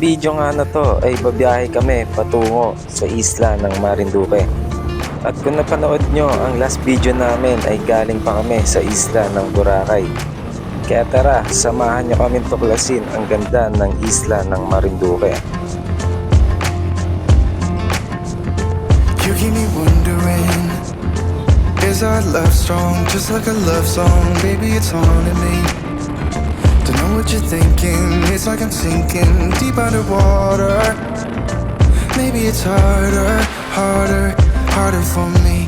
video nga na to ay babiyahe kami patungo sa isla ng Marinduque. At kung napanood nyo ang last video namin ay galing pa kami sa isla ng Boracay. Kaya tara, samahan nyo kami tuklasin ang ganda ng isla ng Marinduque. You keep me wondering, is our love strong? Just like a love song, baby, it's haunting me. Don't know what you're thinking, it's like I'm sinking deep underwater. Maybe it's harder for me.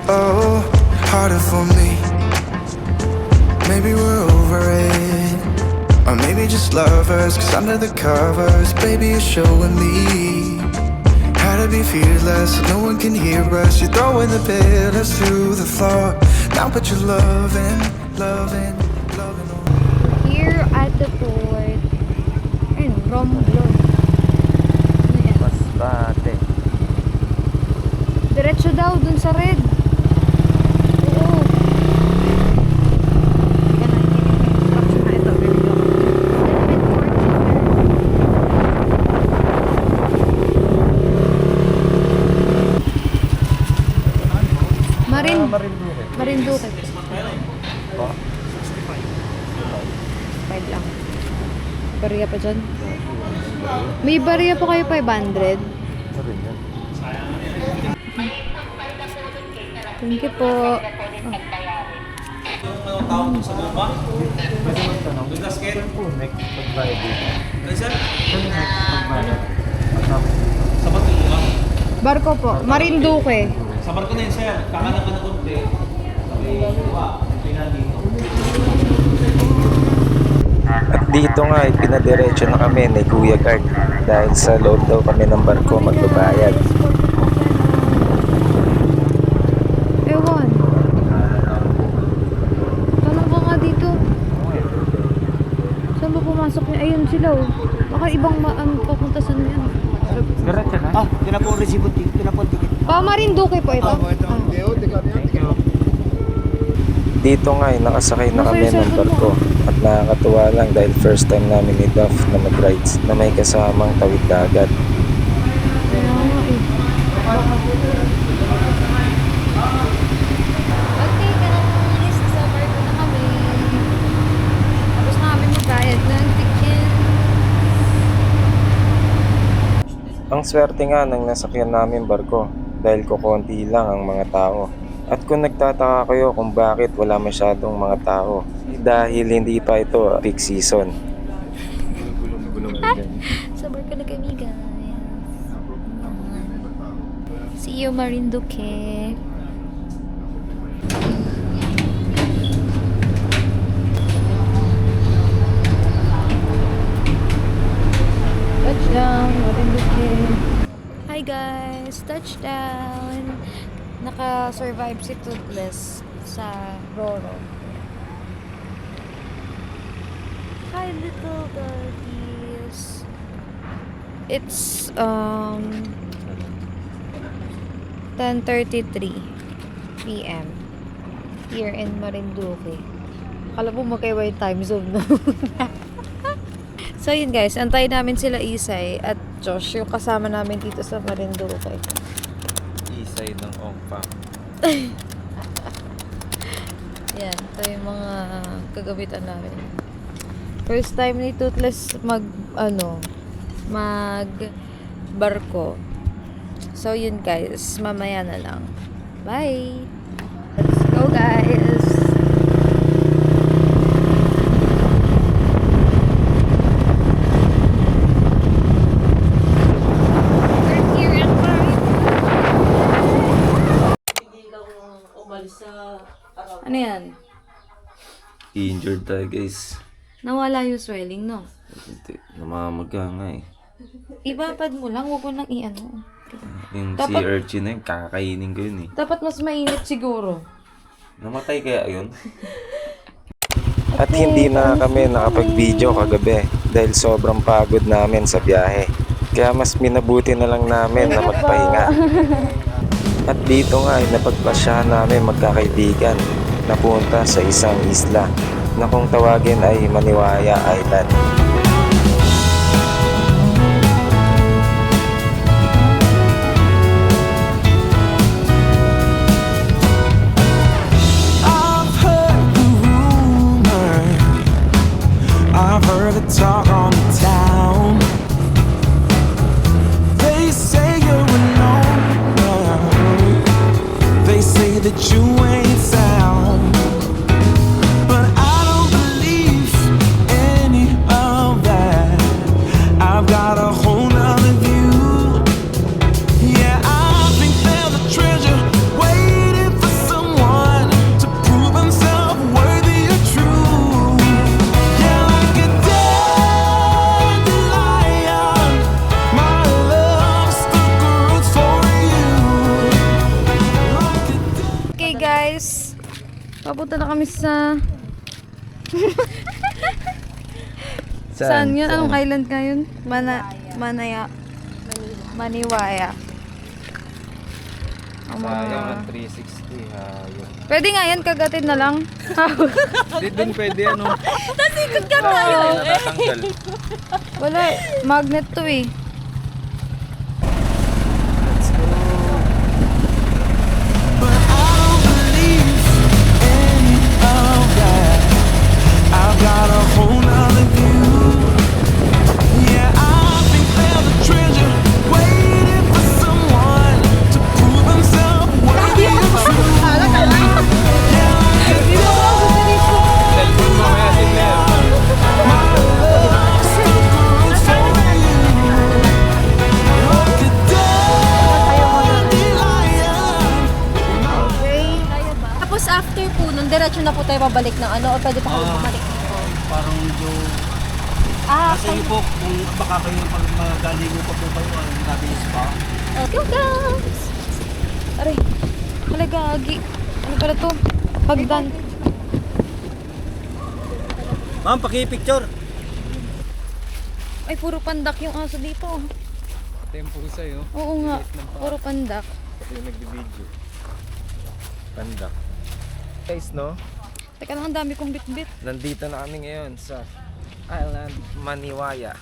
Oh, harder for me. Maybe we're over it, or maybe just lovers. Cause under the covers, baby, you're showing me how to be fearless, so no one can hear us. You're throwing the pillars through the floor. Now put your loving on. Here at the port. Ayun, Romblon. Ano yan? Masbate. Diretso daw dun sa red. Oo. Teka na, instruction na ito. Very long. Marinduque. 5 lang. Bariya pa dyan. May bariya po kayo 500. Thank you po. Yung tao sa baba. Bigas kit. Sa Batulunga. Barko po. Marinduque. Sa barko na yun, sir. Kakanan ka na kunti. Sabi, pinadito. At dito nga ay pinadiretso na kami ni Kuya Guard dahil sa loob daw kami ng barko magbabayad. Ewan. Tanong ka nga dito. Saan ba pumasok niya? Ayun sila oh. Baka ibang papunta sa yan. Diretso na? Ah, tinapon resibo, tinapon ticket. Marinduque po ito. Dito nga ay nakasakay na kami ng barko at nakakatuwa lang dahil first time namin ni Duff na mag-rides na may kasamang tawid dagat. Kaya nga eh. Okay, guys. Sa barko na kami. Tapos namin magbayad ng ticket. Ang swerte nga ng nasakyan namin barko dahil kukonti lang ang mga tao. At kung nagtataka kayo kung bakit wala masyadong mga tao, dahil hindi pa ito peak season. Sa barko na kami, guys. See you, Marinduque. Touchdown, Marinduque. Hi guys, touchdown. Naka-survive si Toothless sa Roro. Hi little doggies. It's 10:33 PM here in Marinduque. Akala mo magkaiba yung time zone no? So yun guys, antayin namin sila Isay at Josh, yung kasama namin dito sa Marinduque. Isay ng Ongpang. Yan, ito yung mga kagamitan namin. First time ni Toothless mag barko. So yun guys, mamaya na lang. Bye! Let's go guys! Ano yan? Injured tayo guys. Nawala yung swelling, no? Hindi, namamaga nga eh. Ibabad mo lang, huwag mo nang i-ano. Yung Dapat- sea urchin na yun, kakainin ko yun eh. Dapat mas mainit siguro. Namatay kaya yun? At hindi na kami nakapag-video kagabi dahil sobrang pagod namin sa biyahe. Kaya mas minabuti na lang namin na magpahinga. At dito nga ay napagpasyahan namin magkakaibigan na punta sa isang isla na kung tawagin ay Maniwaya Island. that you ain't sound. But I don't believe any of that. I've got a whole nother view. Yeah, I think there's a treasure waiting for someone to prove himself worthy or true. Yeah, like a dandelion, my love stuck roots for you. Like a Okay guys, papunta na kami sa... Saan yun? Anong island nga yun? Maniwaya. Ang mga... Sayang ang 360 ha. Yun. Pwede nga yan, kagatin na lang. Hindi dun pwede ano. Nasikot ka tayo! Natatanggal. Wala eh. Magnet to eh. But I don't believe any of that. I've got a whole nother view. Yeah, I think there's a treasure waiting for someone to prove himself worthy or true. Yeah, Cellphone mo kaya din na. my love stuck roots for you. Like a dandelion. Tapos after po nun, diretso na po tayo pabalik ng ano, o pwede pa kayo bumalik dito? Parang medyo... Kasi yun po, kung baka kayo pag magaligo pa po kayo, nabilis pa. Go guys! Aray. Wala gagi. Ano pala to? Hagdan. Ma'am, paki-picture. Ay, puro pandak yung aso dito. Ito yung pusa yun. Oo nga. Puro pandak. Ito yung nagbibideo. Pandak. Guys, no? Teka lang, ang dami kong bit-bit. Nandito na kami ngayon sa Island Maniwaya.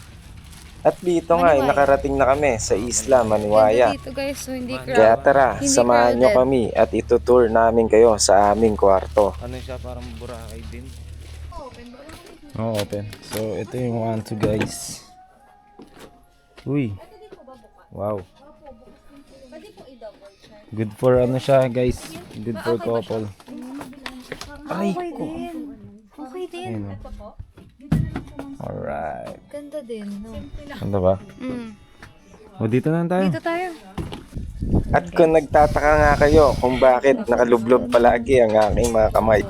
At dito nga, Maniwaya. nakarating na kami sa Isla Maniwaya. Ganda dito guys, so hindi crowded. Kaya tara, Hindi samahan nyo crowded. kami at itutour namin kayo sa aming kwarto. Ano siya, parang Boracay din? Oo, open. So, ito yung 1-2 guys. Uy. Wow. Good for ano siya guys. Good for couple. Ay ko. Okay din. Ayun, oh. Alright. Ganda din, no? Ano ba? O dito na tayo. Dito tayo. At kung nagtataka nga kayo kung bakit nakalublob palagi ang aking mga kamay,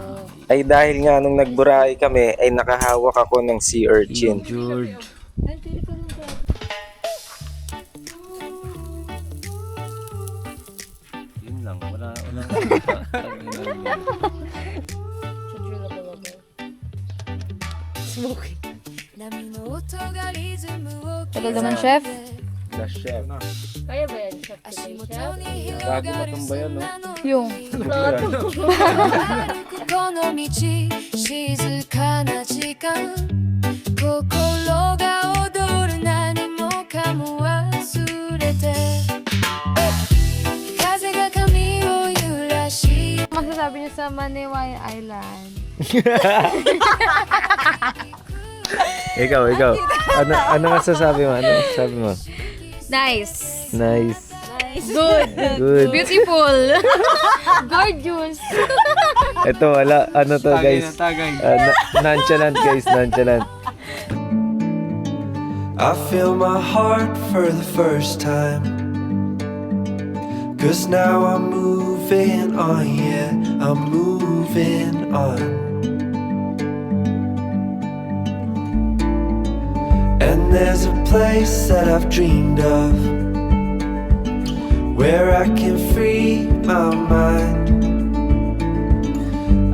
ay dahil nga nung nagburay kami ay nakahawak ako ng sea urchin. George. Yun lang, wala. Smoky. Tagal naman, chef. The chef. Kaya ba yan, Chef Today, Chef? Bago matumba yan, no? Yung. この道静かな時間心が踊る何もかも忘れて風が髪を揺らし Masasabi niyo sa Maniwaya Island. Ikaw. Ano masasabi mo? Ano masasabi mo? Nice. Nice. Good. Good. Beautiful. Gorgeous. Ito, wala. Ano to, guys? Nonchalant, guys. Nonchalant. I feel my heart for the first time. 'Cause now I'm moving on, yeah, I'm moving on. And there's a place that I've dreamed of, where I can free my mind.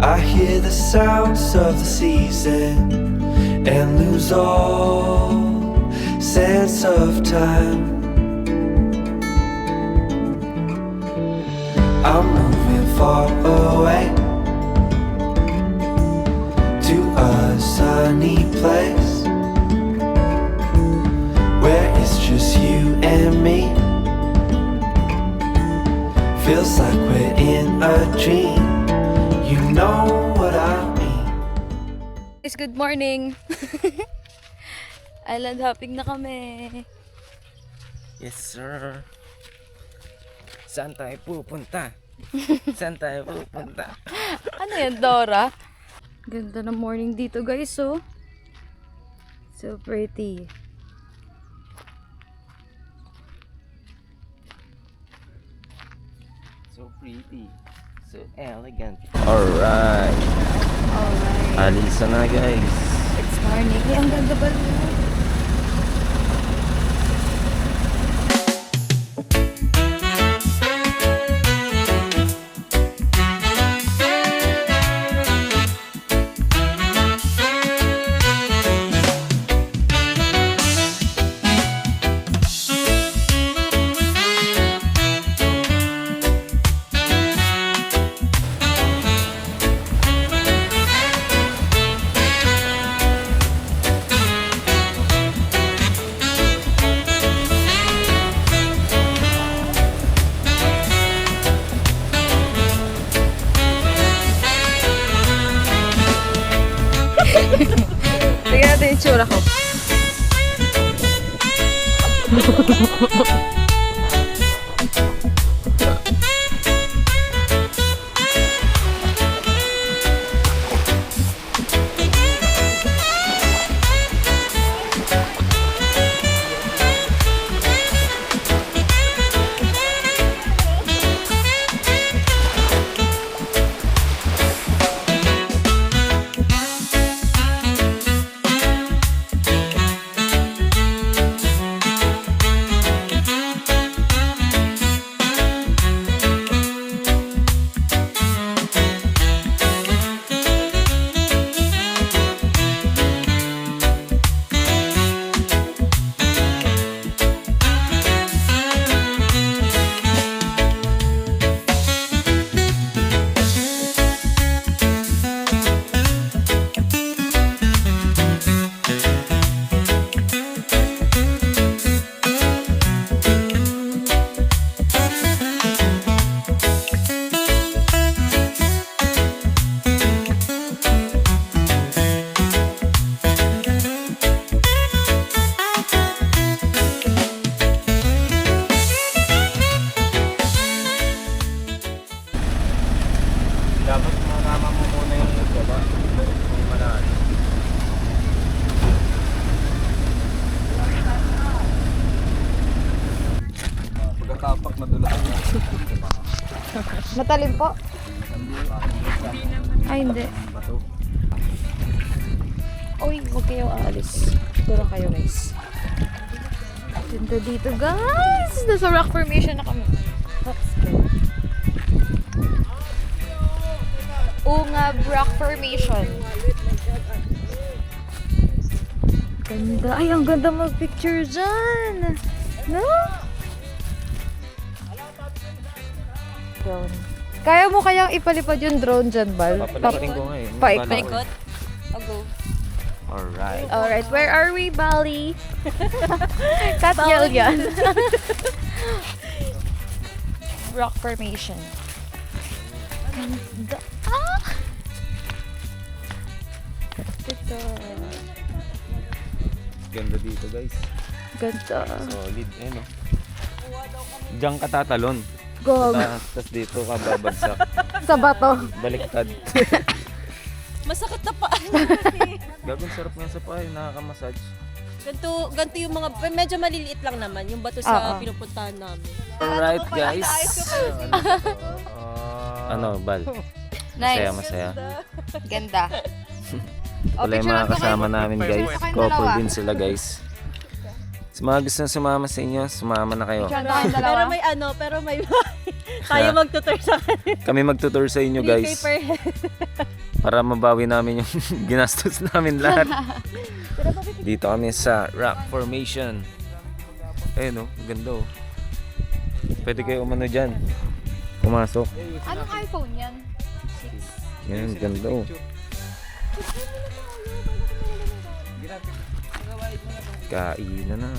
I hear the sounds of the season and lose all sense of time. I'm moving far away to a sunny place where it's just you and me. Feels like we're in a dream. You know what I mean. Guys, good morning. Island hopping na kami. Yes, sir. Saan tayo pupunta? Saan tayo pupunta? Ano yan, Dora? Ganda ng morning dito, guys, oh. So pretty. So pretty. So elegant. Alright. Alright. Alisa na guys. It's morning. Ay, ang ganda ba? Tingnan natin yung tsura ko. Dapat makama mo muna yung baba. Yung malalim. Pagkatapak na dula ka. Matalim po? Ay, hindi. Uy, huwag kayo aalis. Dito lang kayo, guys. Ganda dito, guys! Nasa rock formation na kami. That's good. Ungab rock formation. Ganda. Ay, ang ganda mag-picture dyan. No? Drone. Kaya mo kayang ipalipad yung drone dyan, Bal? Papaliparin ko nga eh. Paikot. Paikot? I'll go. Alright. Alright, where are we, Bali? Katyal yan. Rock formation. Ganda. Ah! Ito. Ganda dito guys. Ganda. Solid. Ayun oh. Diyan ka tatalon. Gog. Tapos dito ka babagsak. Sa bato. Baliktad. Masakit na pa. Gagawin sarap nga sa paa. Nakaka-massage. Ganito yung mga, medyo maliliit lang naman yung bato sa Oo. pinupuntahan namin. Alright guys. Ano, Bal? Masaya, masaya. Ganda. Wala yung mga kasama namin guys. Couple din sila guys. Sa mga gusto na sumama sa inyo, sumama na kayo. Pero may tayo magtutur sa kanila. Kami magtutur sa inyo 3K guys. per head. Para mabawi namin yung ginastos namin lahat. Dito kami sa rock formation. Ayun oh, ganda oh. Pwede kayo umano dyan. Pumasok. Anong iPhone yan? Yan, ganda oh. Kainan na.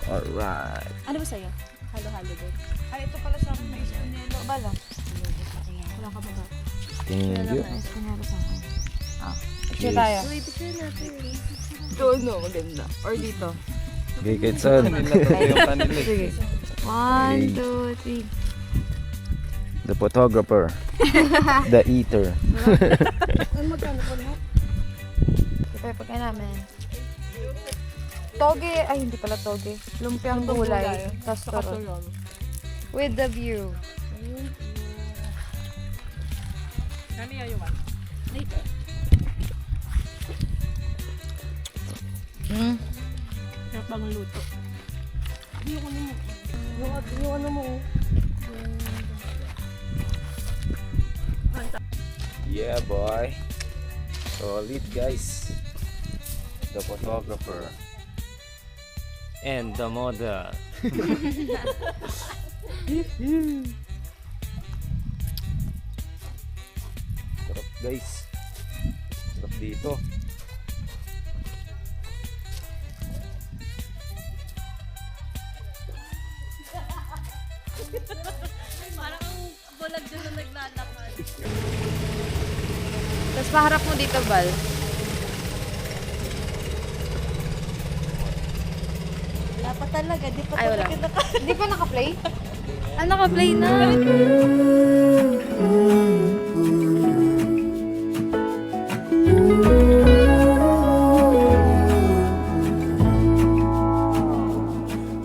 Alright. Ano ba sa'yo? Halo-halo din. Ay, ito pala sa akin. May spinelo. Bala. Wala ka ba ba? Thank you. Spinelo sa akin. Picture Yes. tayo. Uy, picture natin. Doon no, maganda. Or dito. Okay, Ketson. Sige. 1, 2, 3. The photographer. The eater. Ito yung pagkain namin. Toge, ay hindi pala toge. Lumpiang gulay. Castorol. With the view. Mm. Yeah, boy. Solid, guys. The photographer. And the model. Sarap, guys. Sarap dito. Tapos paharap mo dito, Bal. Wala pa talaga, di pa Ay, wala. talaga Hindi pa naka-play? Ah, naka-play na.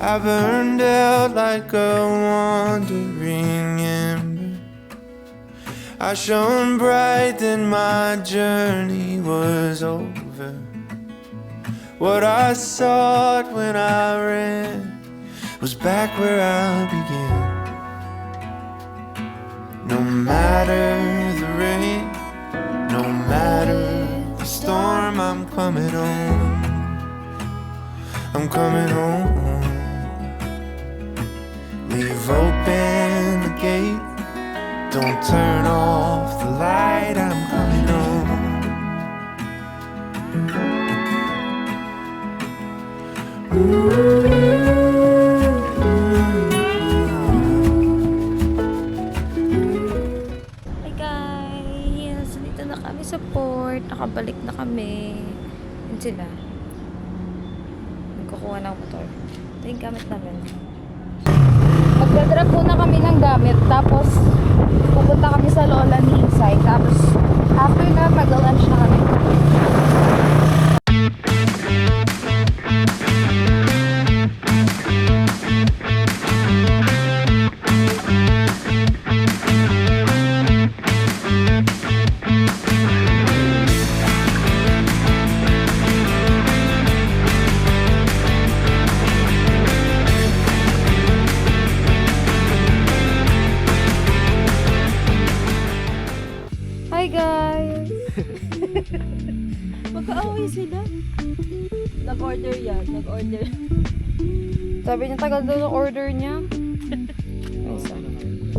I burned out like a wandering ember. I shone bright, then my journey was over. What I sought when I ran was back where I began. No matter the rain, no matter the storm, I'm coming home. I'm coming home. Leave open the gate. Don't turn off the light. I'm coming home. Hi guys! Dito na kami sa port. Nakabalik na kami. Yun sila. Nagkukuha ng motor. Ito yung gamit namin. Magdadrop muna kami ng gamit. Tapos, pupunta kami sa Lola ni Isay. Tapos, after na, mag-lunch na kami. Hi guys! Magkaaway sila. Nag-order yan, nag-order. Sabi niya tagal daw ng order niya. Ay, isa.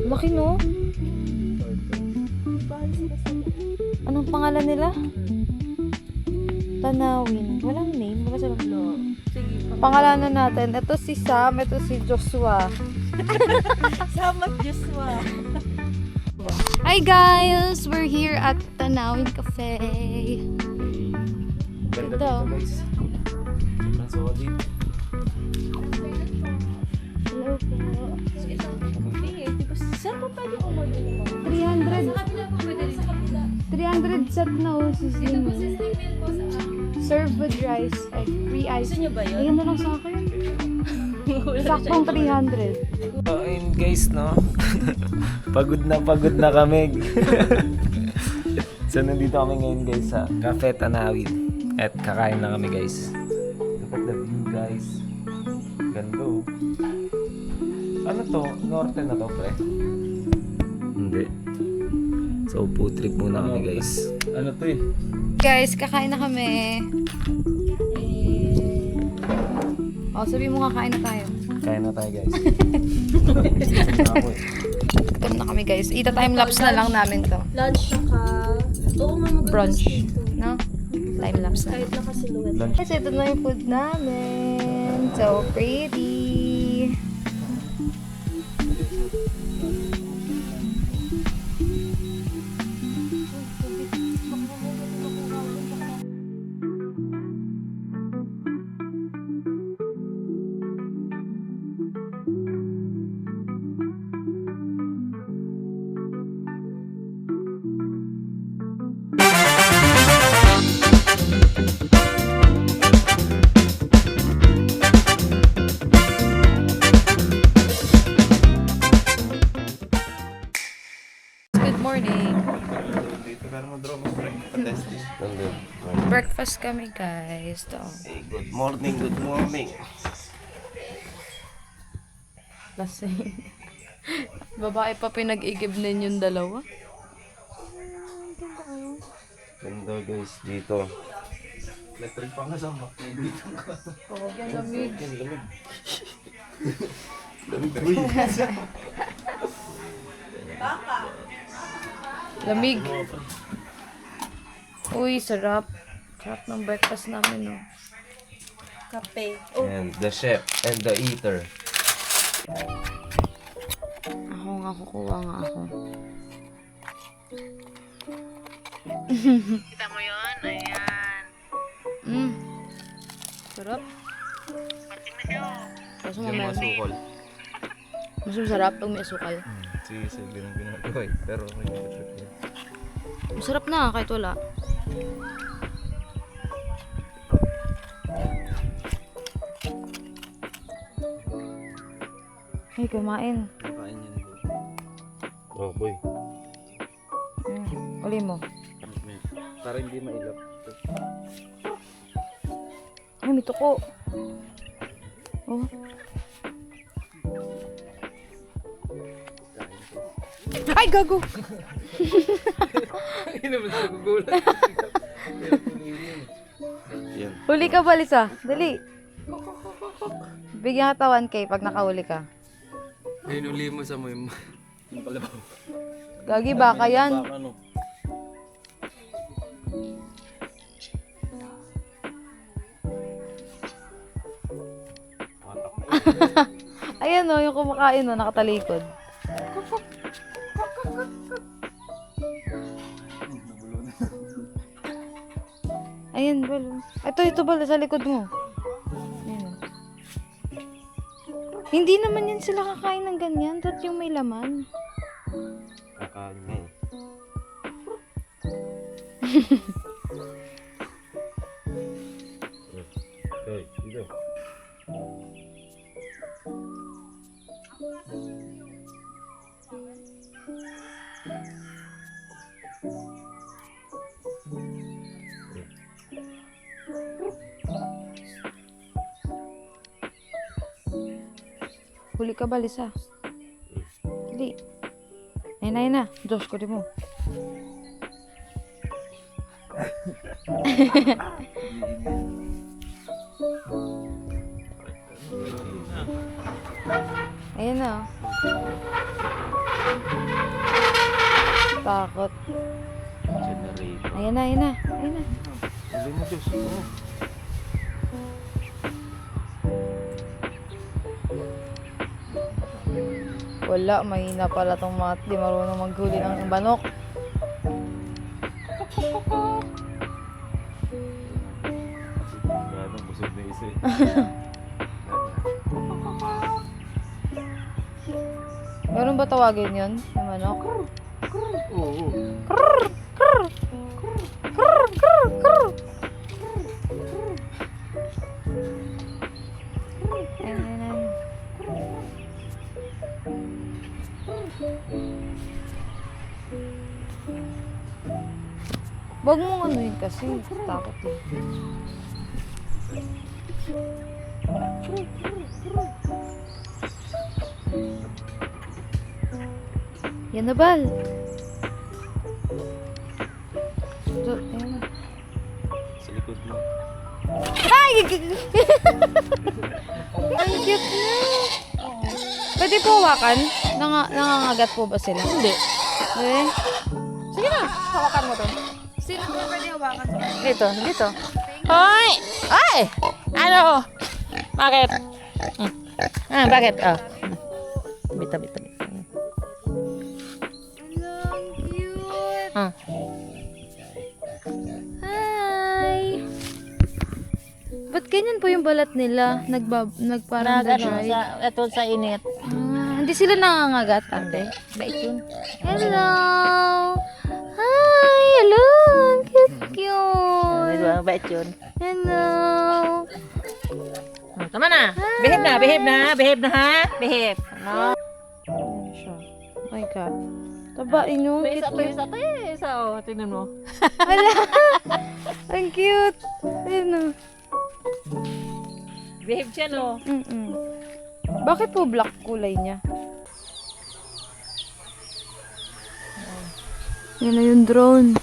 Laki no? Anong pangalan nila? Tanawin. Walang name. Wala silang Sige, pangalanan natin. Ito si Sam, ito si Joshua. Sama Joshua. Hi guys! We're here at Tanawin Cafe. Ganda Ito. dito, guys. Sobrang solid. Hello po. Saan po pwede umorder mo? 300 set na oh, si Zino. Serve with rice, egg, free ice. Gusto nyo ba yun? Ayan na lang sa akin. Saktong 300. Ayun guys, no? pagod na kami. So nandito kami ngayon guys sa Cafe Tanawin. At kakain na kami guys. Look at the view guys. Ganda oh. Ano to? Norte na to pre? Hindi. So food trip muna kami guys. Ano to eh? Guys, kakain na kami. Oh, sabi mo kakain na tayo. Kain na tayo guys. Gutom na kami guys. Ita-timelapse na lang namin to. Lunch ka. Oo nga, maganda Brunch. dito. No? Timelapse na. Kahit nakasilhouette. Lunch. Guys, ito na yung food namin. So pretty. morning. Dito ka naman draw mo, testing. Breakfast kami, guys. Ito. Hey, good morning, good morning. Lasing. Babae pa pinag-igibnin yung dalawa. Ganda guys, dito. Electric pa nga sa mak. Oo, yan lamig. Lamig. Uy, sarap. Sarap ng breakfast namin, no? Kape. And the chef and the eater. Ako nga, kukuha nga ako. Kita mo yun? Ayan. Sarap. Pating na siya. Kaso mamaya. Mas masarap pag may asukal. Sige, ganun ginagawa eh. Pero may trip yun. Masarap na kahit wala. Ay, kumain. Kain yan. Oh boy. Uli mo. Para hindi mailap. Ay, may tuko. Oh. Ay, gago! Yan. Huli ka ba, Lisa? Dali. Bigyan ka 1K pag nakahuli ka. Hinuli mo sa mo yung kalabaw. Gagi, baka yan. Baka no. Ayan o, yung kumakain o, nakatalikod. Ayan, balo. Ito balo sa likod mo. Ayan, o. Hindi naman yan sila kakain ng ganyan. Dapat yung may laman. Kakain nga eh. Hey, dito. Huli ka ba, Lisa? Dali. Ayun na. Diyos ko, di mo. Ayun na. Takot. Generator. Ayun na. Huli mo, Diyos. Oh. Wala, mahina pala tong mga di marunong maghuli ng banok. Gano'ng busog na isa eh. Meron ba tawagin yun? Yung manok? Oo. Ayun. Wag mong anuin kasi. Takot eh. Yan na, Bal. Ayan na. Sa likod mo. Ay! Ang cute na. Pwede po hawakan? Nangangagat po ba sila? Hindi. Eh? Sige na, hawakan mo to. Sino po pwede hawakan? Dito. Hoy! Ay! Ano? Bakit? Bakit? Oh. Bita. Hi! Ba't ganyan po yung balat nila? Nagparang dry? Ito sa init. Hindi sila nangangagat, ate? Bait yun. Hello! Hi! Hello! Cute! Bait yun. Hello! Tama na. Behave na ha. Behave. No? Ayan siya. Oh my God. Taba, ino. May isa Cute pa niya. isa to eh. Isa oh, tingnan mo. Ang cute. Ayun, Behave siya no. Bakit po black kulay niya? Yan na yung drone.